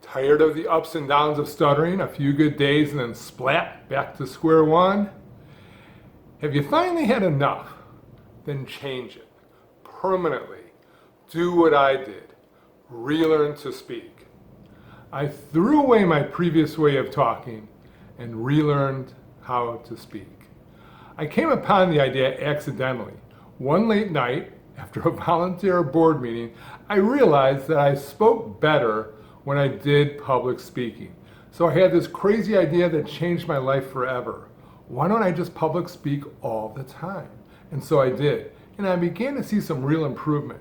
Tired of the ups and downs of stuttering, a few good days and then splat, back to square one? Have you finally had enough? Then change it permanently. Do what I did. Relearn to speak. I threw away my previous way of talking and relearned how to speak. I came upon the idea accidentally. One late night, after a volunteer board meeting, I realized that I spoke better when I did public speaking. So I had this crazy idea that changed my life forever. Why don't I just public speak all the time? And so I did. And I began to see some real improvement.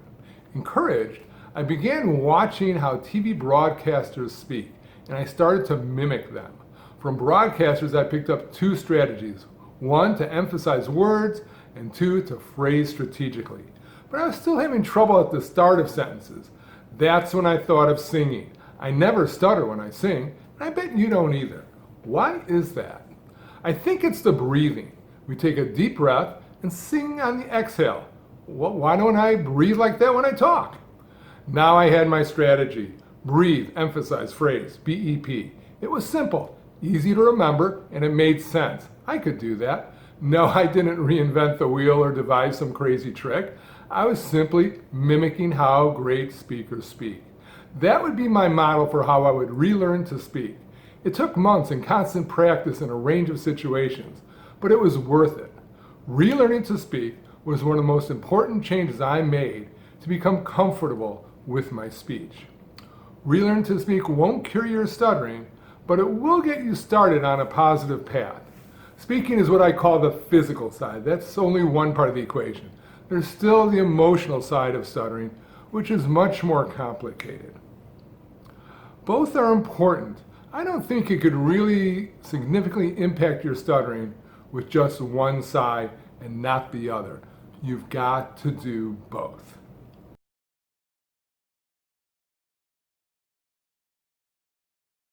Encouraged, I began watching how TV broadcasters speak, and I started to mimic them. From broadcasters, I picked up two strategies. One, to emphasize words, and two, to phrase strategically. But I was still having trouble at the start of sentences. That's when I thought of singing. I never stutter when I sing, and I bet you don't either. Why is that? I think it's the breathing. We take a deep breath and sing on the exhale. Well, why don't I breathe like that when I talk? Now I had my strategy. Breathe, emphasize, phrase, BEP. It was simple, easy to remember, and it made sense. I could do that. No, I didn't reinvent the wheel or devise some crazy trick. I was simply mimicking how great speakers speak. That would be my model for how I would relearn to speak. It took months and constant practice in a range of situations, but it was worth it. Relearning to speak was one of the most important changes I made to become comfortable with my speech. Relearn to speak won't cure your stuttering, but it will get you started on a positive path. Speaking is what I call the physical side. That's only one part of the equation. There's still the emotional side of stuttering, which is much more complicated. Both are important. I don't think it could really significantly impact your stuttering with just one side and not the other. You've got to do both.